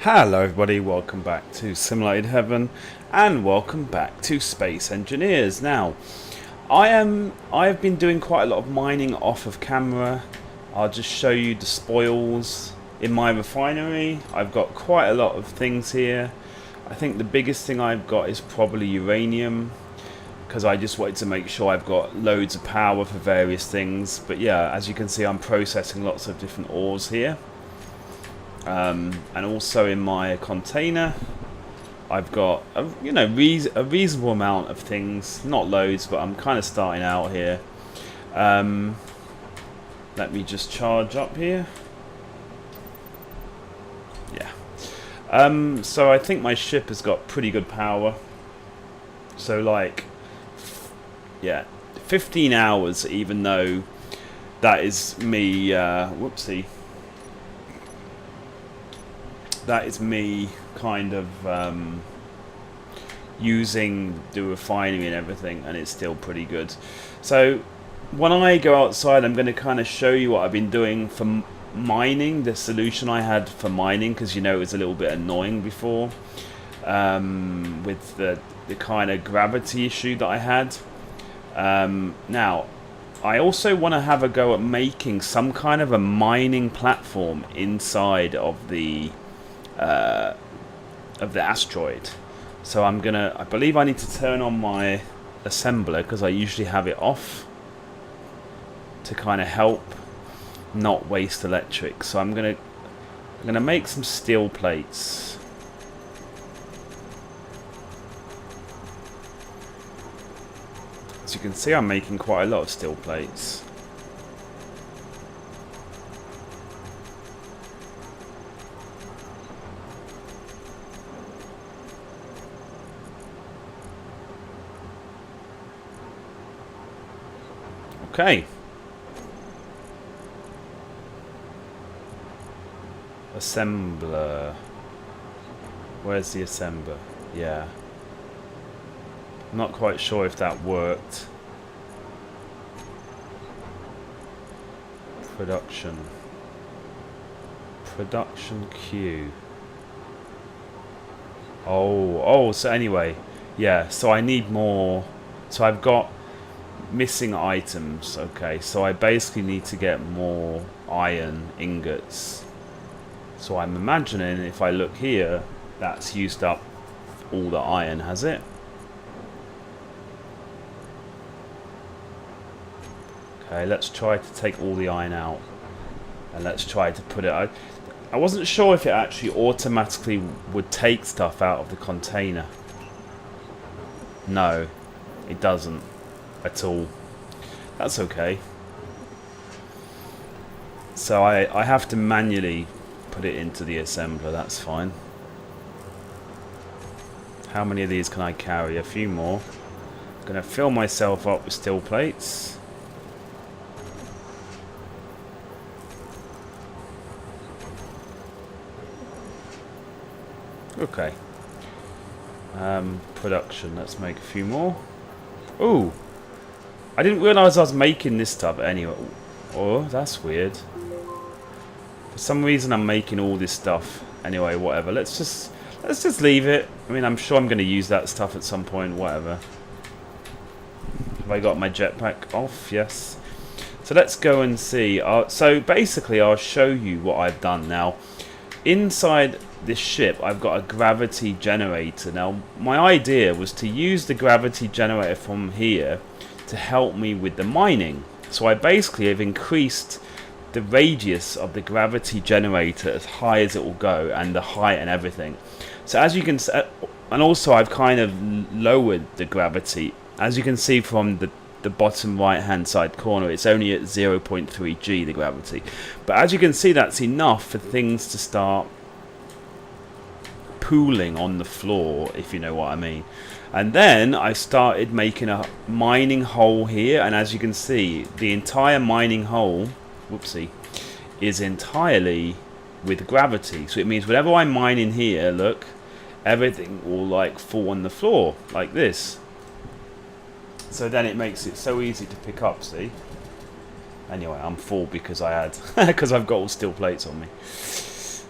Hello everybody, welcome back to Simulated Heaven and welcome back to Space Engineers. Now, I've been doing quite a lot of mining off of camera. I'll just show you the spoils in my refinery. I've got quite a lot of things here. I think the biggest thing I've got is probably uranium, because I just wanted to make sure I've got loads of power for various things. But yeah, as you can see, I'm processing lots of different ores here. And also in my container I've got a reasonable amount of things, not loads, but I'm kind of starting out here. Let me just charge up here. Yeah. So I think my ship has got pretty good power, so like, yeah, 15 hours, even though that is me whoopsie, that is me kind of using the refinery and everything, and it's still pretty good. So when I go outside, I'm going to kind of show you what I've been doing for mining, the solution I had for mining, because it was a little bit annoying before with the kind of gravity issue that I had. Now I also want to have a go at making some kind of a mining platform inside of the asteroid. So I believe I need to turn on my assembler, because I usually have it off to kind of help not waste electric. So I'm gonna make some steel plates. As you can see, I'm making quite a lot of steel plates. Okay. Assembler. Where's the assembler? Yeah. I'm not quite sure if that worked. Production. Production queue. Oh, so anyway. Yeah, so I need more. So I've got missing items. Okay, so I basically need to get more iron ingots. So I'm imagining if I look here, that's used up all the iron, has it? Okay, let's try to take all the iron out, and let's try to put it. I wasn't sure if it actually automatically would take stuff out of the container. No, it doesn't at all. That's okay. So I have to manually put it into the assembler. That's fine. How many of these can I carry? A few more. I'm gonna fill myself up with steel plates. Okay. Production. Let's make a few more. Ooh. I didn't realise I was making this stuff anyway. Oh, that's weird. For some reason I'm making all this stuff. Anyway, whatever. Let's just leave it. I mean, I'm sure I'm going to use that stuff at some point, whatever. Have I got my jetpack off? Yes. So let's go and see. So basically I'll show you what I've done now. Inside this ship I've got a gravity generator. Now my idea was to use the gravity generator from here to help me with the mining. So I basically have increased the radius of the gravity generator as high as it will go, and the height and everything. So as you can see, and also I've kind of lowered the gravity. As you can see from the bottom right hand side corner, it's only at 0.3 G, the gravity. But as you can see, that's enough for things to start pooling on the floor, if you know what I mean. And then I started making a mining hole here, and as you can see, the entire mining hole, whoopsie, is entirely with gravity. So it means whenever I mine in here, look, everything will like fall on the floor like this. So then it makes it so easy to pick up, see? Anyway, I'm full because I had because I've got all steel plates on me.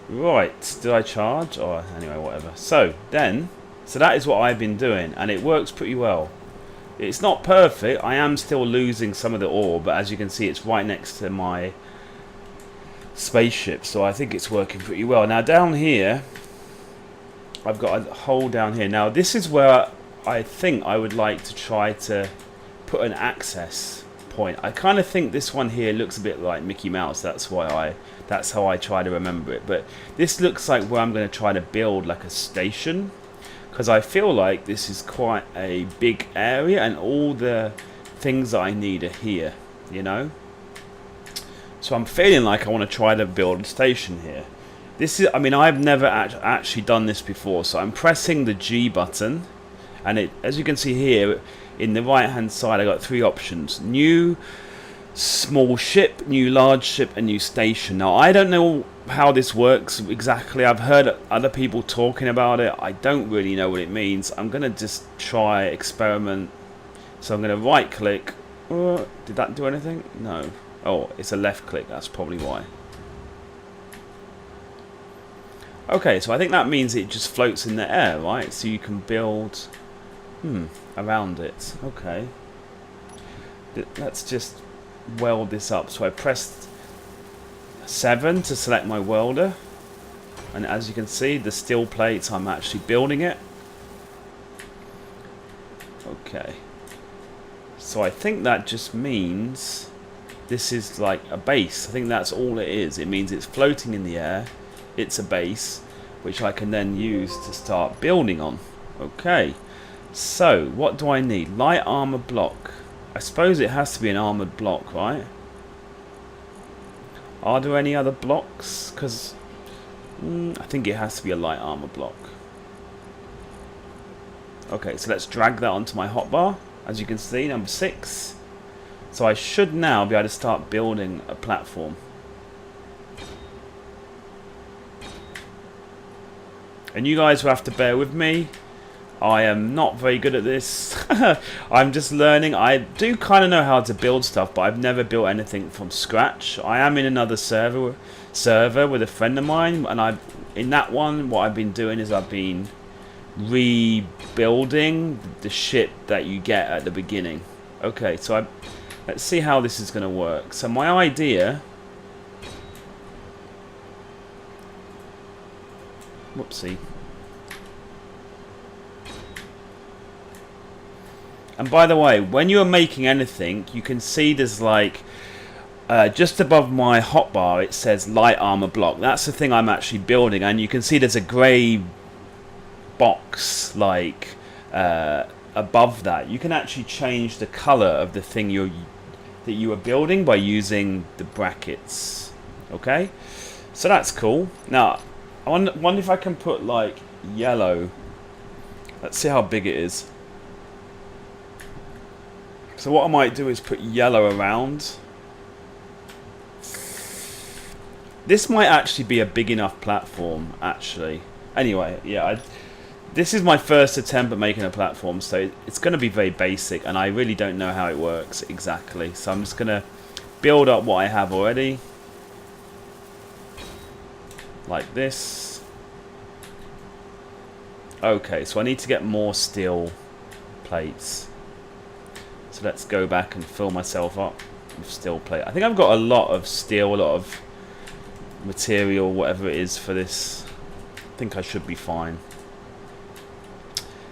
Right, did I charge? Or anyway, whatever. So that is what I've been doing, and it works pretty well. It's not perfect. I am still losing some of the ore, but as you can see, it's right next to my spaceship, so I think it's working pretty well. Now down here, I've got a hole down here. Now this is where I think I would like to try to put an access point. I kind of think this one here looks a bit like Mickey Mouse. That's how I try to remember it. But this looks like where I'm going to try to build like a station, because I feel like this is quite a big area and all the things that I need are here, you know. So I'm feeling like I want to try to build a station here. This is, I mean, I've never actually done this before, so I'm pressing the G button, and it, as you can see here in the right hand side, I got 3 options: new small ship, new large ship, and new station. Now I don't know how this works exactly. I've heard other people talking about it. I don't really know what it means. I'm gonna just try experiment. So I'm gonna right click. Did that do anything? No. Oh, it's a left click. That's probably why. Okay, so I think that means it just floats in the air, right? So you can build around it. Okay. Let's just weld this up. So I pressed 7 to select my welder, and as you can see, the steel plates, I'm actually building it. Okay, so I think that just means this is like a base. I think that's all it is. It means it's floating in the air. It's a base which I can then use to start building on. Okay, so what do I need? Light armor block. I suppose it has to be an armored block, right? Are there any other blocks? Because I think it has to be a light armor block. Okay, so let's drag that onto my hotbar. As you can see, number 6. So I should now be able to start building a platform. And you guys will have to bear with me. I am not very good at this. I'm just learning. I do kind of know how to build stuff, but I've never built anything from scratch. I am in another server with a friend of mine, and in that one, what I've been doing is I've been rebuilding the ship that you get at the beginning. Okay, so let's see how this is going to work. So my idea... Whoopsie. And by the way, when you're making anything, you can see there's like just above my hotbar it says light armor block. That's the thing I'm actually building, and you can see there's a grey box like above that. You can actually change the color of the thing that you are building by using the brackets. Okay, so that's cool. Now I wonder if I can put like yellow. Let's see how big it is. So what I might do is put yellow around. This might actually be a big enough platform, actually. Anyway, yeah, this is my first attempt at making a platform, so it's going to be very basic, and I really don't know how it works exactly. So I'm just going to build up what I have already. Like this. Okay, so I need to get more steel plates. So let's go back and fill myself up with steel plate. I think I've got a lot of steel, a lot of material, whatever it is for this. I think I should be fine.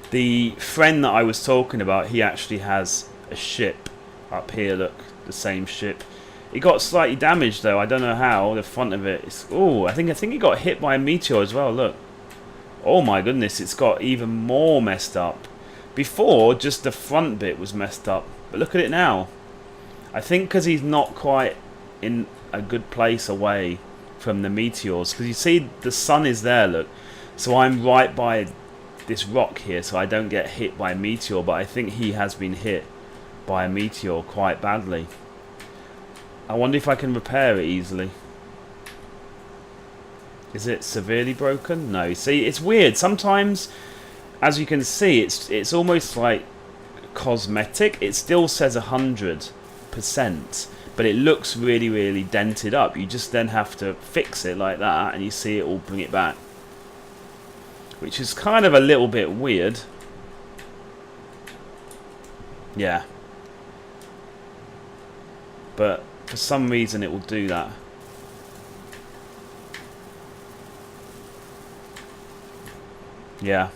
The friend that I was talking about, he actually has a ship up here, look, the same ship. It got slightly damaged though, I don't know how, the front of it is... Oh, I think it got hit by a meteor as well, look. Oh my goodness, it's got even more messed up. Before, just the front bit was messed up, but look at it now. I think because he's not quite in a good place away from the meteors, because you see the sun is there, look. So I'm right by this rock here, so I don't get hit by a meteor, but I think he has been hit by a meteor quite badly. I wonder if I can repair it easily. Is it severely broken? No. See, it's weird. Sometimes, as you can see, it's almost like cosmetic. It still says 100%, but it looks really, really dented up. You just then have to fix it like that, and you see it all bring it back, which is kind of a little bit weird. Yeah, but for some reason it will do that. Yeah,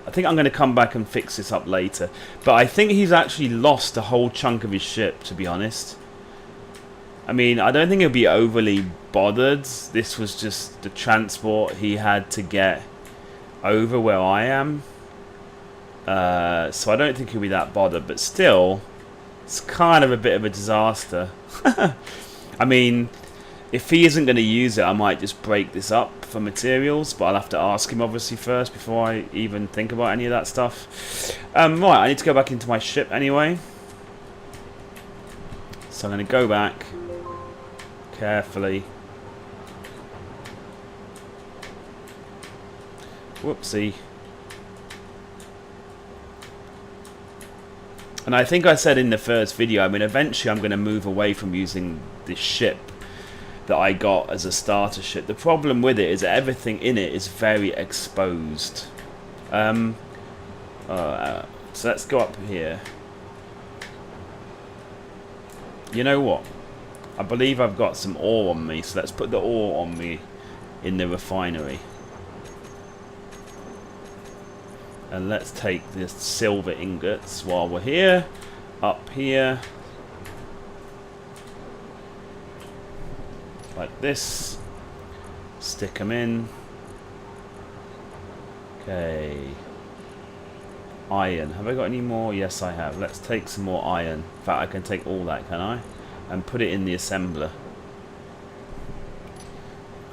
I think I'm going to come back and fix this up later. But I think he's actually lost a whole chunk of his ship, to be honest. I mean, I don't think he'll be overly bothered. This was just the transport he had to get over where I am. So I don't think he'll be that bothered. But still, it's kind of a bit of a disaster. I mean, if he isn't going to use it, I might just break this up for materials, but I'll have to ask him obviously first before I even think about any of that stuff. Right, I need to go back into my ship anyway. So I'm going to go back carefully. Whoopsie. And I think I said in the first video, I mean, eventually I'm going to move away from using this ship that I got as a starter ship. The problem with it is that everything in it is very exposed. So let's go up here. You know what? I believe I've got some ore on me, so let's put the ore on me in the refinery. And let's take the silver ingots while we're here. Up here. Like this. Stick them in. Okay. Iron. Have I got any more? Yes, I have. Let's take some more iron. In fact, I can take all that, can I? And put it in the assembler.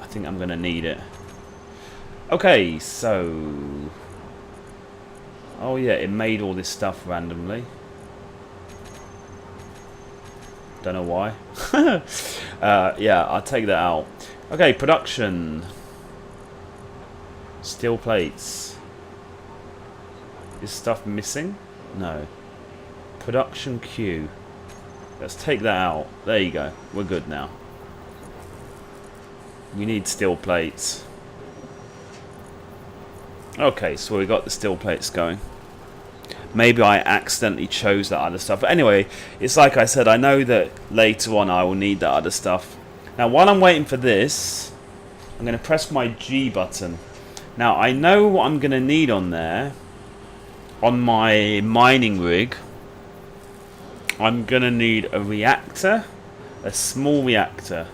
I think I'm going to need it. Okay, so... Oh yeah, it made all this stuff randomly. Don't know why. Yeah, I'll take that out. Okay, production. Steel plates. Is stuff missing? No. Production queue. Let's take that out. There you go. We're good now. We need steel plates. Okay, so we got the steel plates going. Maybe I accidentally chose that other stuff. But anyway, it's like I said, I know that later on I will need that other stuff. Now, while I'm waiting for this, I'm going to press my G button. Now, I know what I'm going to need on there. On my mining rig, I'm going to need a reactor, a small reactor.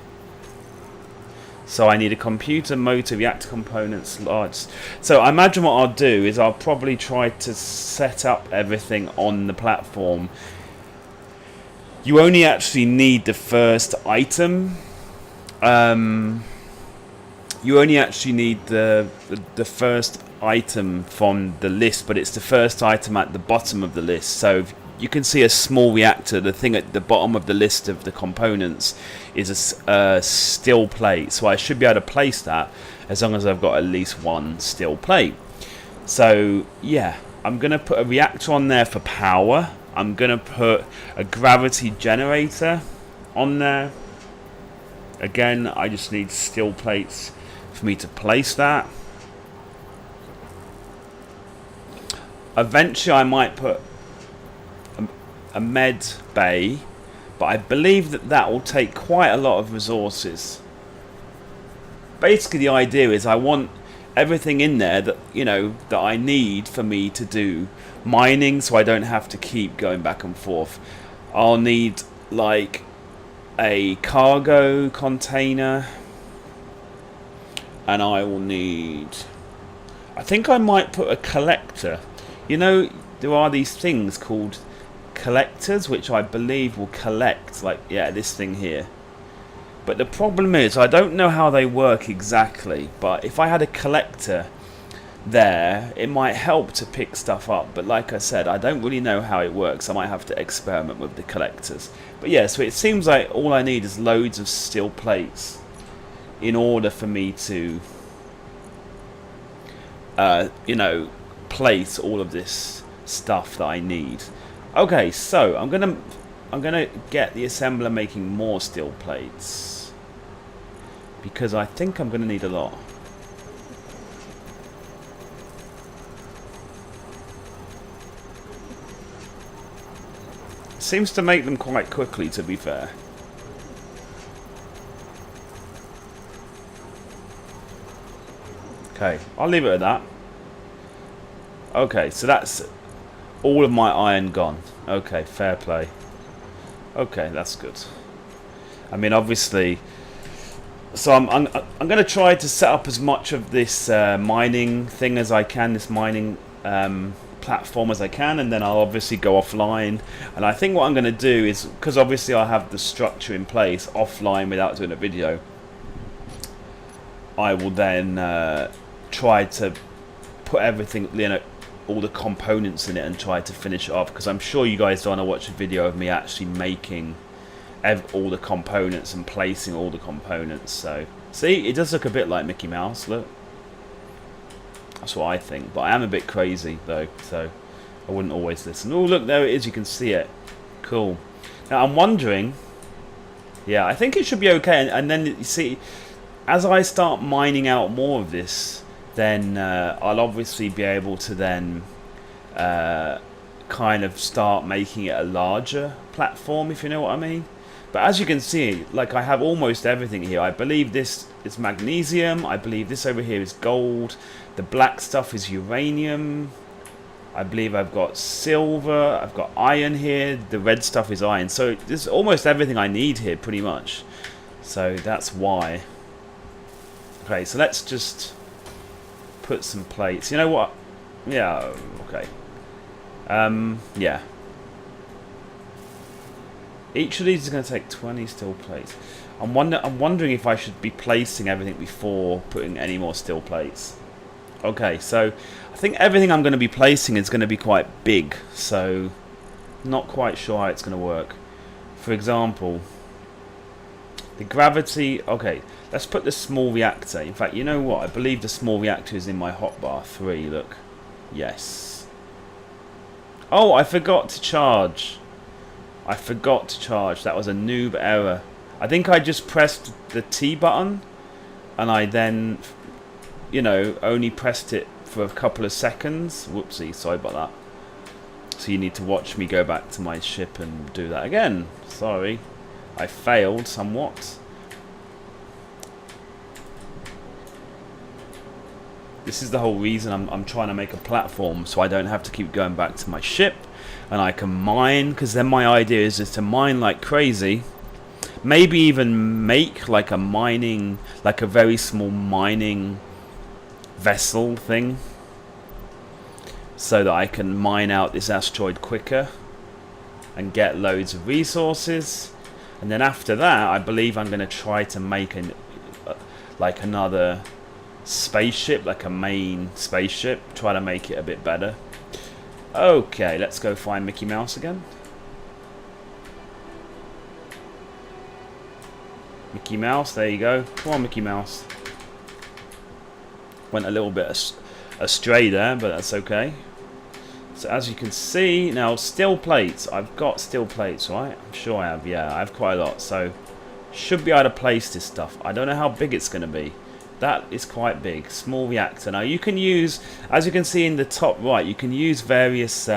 So I need a computer, motor, reactor components, large. So I imagine what I'll do is I'll probably try to set up everything on the platform. You only actually need the first item. You only actually need the first item from the list, but it's the first item at the bottom of the list. So you can see a small reactor. The thing at the bottom of the list of the components is a steel plate. So I should be able to place that as long as I've got at least one steel plate. So yeah, I'm going to put a reactor on there for power. I'm going to put a gravity generator on there. Again, I just need steel plates for me to place that. Eventually I might put a med bay, but I believe that will take quite a lot of resources. Basically the idea is I want everything in there that, you know, that I need for me to do mining, so I don't have to keep going back and forth. I'll need like a cargo container, and I will need, I think I might put a collector. You know, there are these things called collectors which I believe will collect, like, yeah, this thing here. But the problem is I don't know how they work exactly, but if I had a collector there, it might help to pick stuff up. But like I said, I don't really know how it works. I might have to experiment with the collectors. But yeah, so it seems like all I need is loads of steel plates in order for me to you know, place all of this stuff that I need. Okay, so I'm gonna I'm gonna get the assembler making more steel plates, because I think I'm gonna need a lot. Seems to make them quite quickly, to be fair. Okay, I'll leave it at that. Okay, so that's all of my iron gone. Okay, fair play. Okay, that's good. I mean, obviously, so I'm going to try to set up as much of this mining thing as I can, this mining platform as I can, and then I'll obviously go offline. And I think what I'm going to do is, because obviously I have the structure in place offline without doing a video, I will then try to put everything, you know, all the components in it and try to finish it off, because I'm sure you guys don't want to watch a video of me actually making all the components and placing all the components. So see, it does look a bit like Mickey Mouse, look. That's what I think, but I am a bit crazy though, so I wouldn't always listen. Oh look, there it is, you can see it. Cool. Now I'm wondering, yeah, I think it should be okay, and then you see, as I start mining out more of this, then I'll obviously be able to then kind of start making it a larger platform, if you know what I mean. But as you can see, like, I have almost everything here. I believe this is magnesium. I believe this over here is gold. The black stuff is uranium. I believe I've got silver. I've got iron here. The red stuff is iron. So there's almost everything I need here, pretty much. So that's why. Okay, so let's just put some plates. You know what? Yeah, okay. Yeah. Each of these is going to take 20 steel plates. I'm wondering if I should be placing everything before putting any more steel plates. Okay, so I think everything I'm going to be placing is going to be quite big, so not quite sure how it's going to work. For example, the gravity. Okay, let's put the small reactor. In fact, you know what? I believe the small reactor is in my hotbar 3. Look, yes. Oh, I forgot to charge. I forgot to charge. That was a noob error. I think I just pressed the T button, and I then, you know, only pressed it for a couple of seconds. Whoopsie, sorry about that. So you need to watch me go back to my ship and do that again. Sorry, I failed somewhat. This is the whole reason I'm trying to make a platform, so I don't have to keep going back to my ship, and I can mine, because then my idea is just to mine like crazy. Maybe even make like a mining, like a very small mining vessel thing, so that I can mine out this asteroid quicker and get loads of resources. And then after that, I believe I'm going to try to make like another spaceship, like a main spaceship, try to make it a bit better. Okay, let's go find Mickey Mouse again. Mickey Mouse, there you go. Come on, Mickey Mouse. Went a little bit astray there, but that's okay. So as you can see, now steel plates. I've got steel plates, right? I'm sure I have, yeah, I have quite a lot. So should be able to place this stuff. I don't know how big it's going to be. That is quite big. Small reactor. Now you can use, as you can see in the top right, you can use various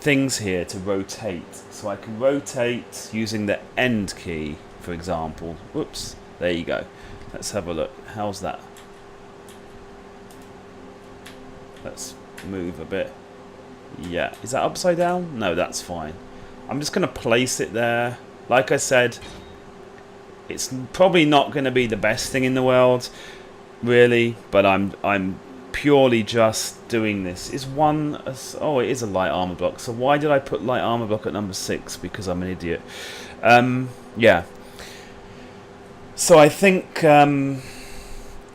things here to rotate. So I can rotate using the end key, for example. Whoops. There you go. Let's have a look. How's that? Let's move a bit. Yeah. Is that upside down? No, that's fine. I'm just going to place it there. Like I said, it's probably not going to be the best thing in the world, really, but I'm purely just doing this. Is one? Oh, it is a light armor block. So why did I put light armor block at number 6? Because I'm an idiot. Yeah. So I think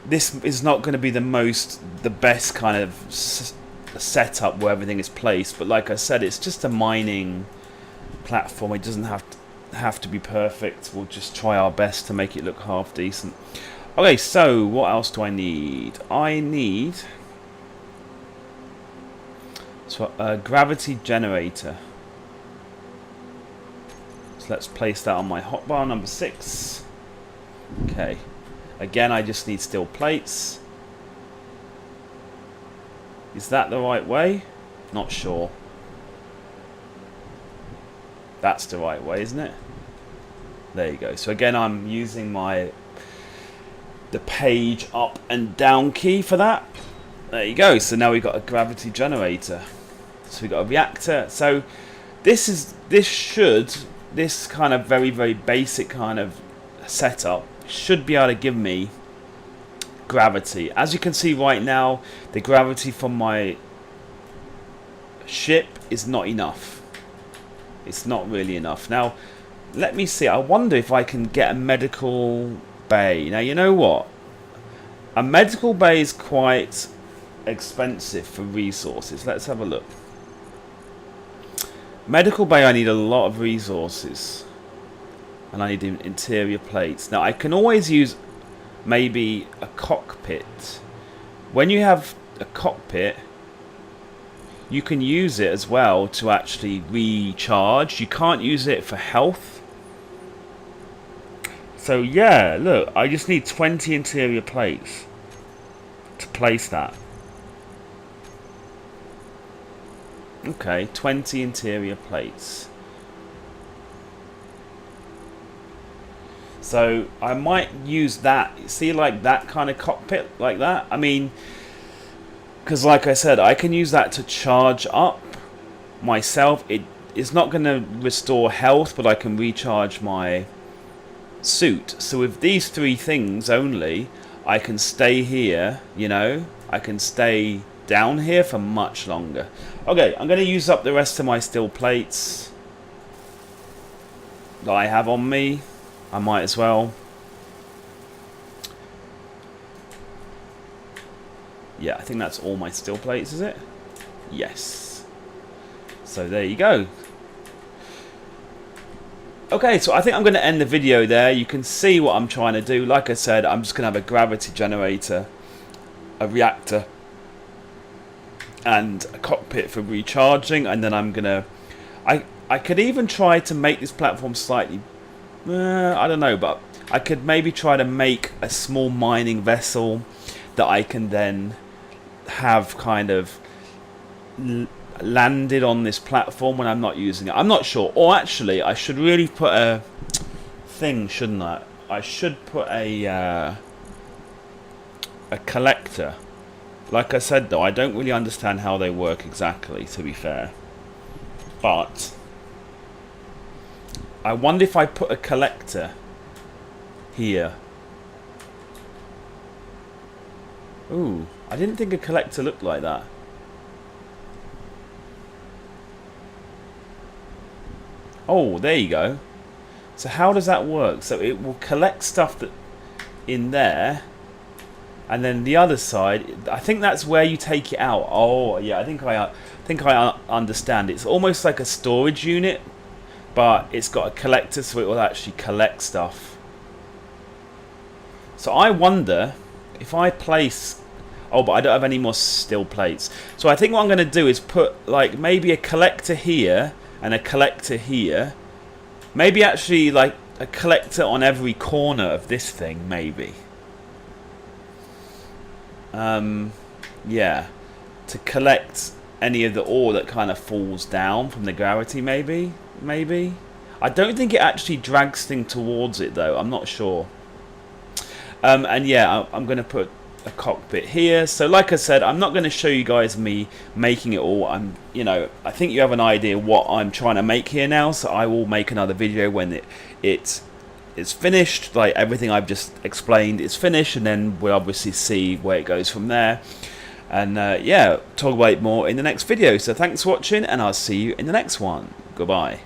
this is not going to be the best kind of setup where everything is placed. But like I said, it's just a mining platform. It doesn't have to be perfect. We'll just try our best to make it look half decent. Okay, so what else do I need? I need a gravity generator. let's place that on my hotbar number 6. Okay. Again, I just need steel plates. Is that the right way? Not sure. That's the right way, isn't it? There you go. So again, I'm using the page up and down key for that. There you go. So now we've got a gravity generator. So we've got a reactor. So this kind of very, very basic kind of setup should be able to give me gravity. As you can see right now, the gravity from my ship is not enough. It's not really enough. Now, let me see. I wonder if I can get a medical bay. Now, you know what? A medical bay is quite expensive for resources. Let's have a look. Medical bay, I need a lot of resources. And I need interior plates. Now, I can always use maybe a cockpit. When you have a cockpit, you can use it as well to actually recharge. You can't use it for health. So yeah, look, I just need 20 interior plates to place that. Okay, 20 interior plates. So I might use that, see, like that kind of cockpit, like that. I mean, because like I said, I can use that to charge up myself. It's not going to restore health, but I can recharge my suit. So with these 3 things only, I can stay here, you know. I can stay down here for much longer. Okay, I'm going to use up the rest of my steel plates that I have on me. I might as well. Yeah, I think that's all my steel plates, is it? Yes. So there you go. Okay, so I think I'm going to end the video there. You can see what I'm trying to do. Like I said, I'm just going to have a gravity generator, a reactor, and a cockpit for recharging. And then I'm going to... I could even try to make this platform slightly... I don't know, but I could maybe try to make a small mining vessel that I can then have kind of landed on this platform when I'm not using it. I'm not sure. Or actually, I should really put a thing, shouldn't I? I should put a collector. Like I said, though, I don't really understand how they work exactly, to be fair. But I wonder if I put a collector here. Ooh, I didn't think a collector looked like that. Oh, there you go. So how does that work? So it will collect stuff that in there, and then the other side, I think that's where you take it out. Oh, yeah, I think I understand. It's almost like a storage unit, but it's got a collector, so it will actually collect stuff. So I wonder if I place... Oh, but I don't have any more steel plates. So I think what I'm going to do is put like maybe a collector here and a collector here. Maybe actually like a collector on every corner of this thing, maybe. Yeah. To collect any of the ore that kind of falls down from the gravity, maybe. Maybe. I don't think it actually drags things towards it, though. I'm not sure. And yeah, I'm going to put a cockpit here. So like I said, I'm not going to show you guys me making it all. I think you have an idea what I'm trying to make here now, so I will make another video when it's finished. Like everything I've just explained is finished, and then we'll obviously see where it goes from there. And yeah, talk about it more in the next video. So thanks for watching, and I'll see you in the next one. Goodbye.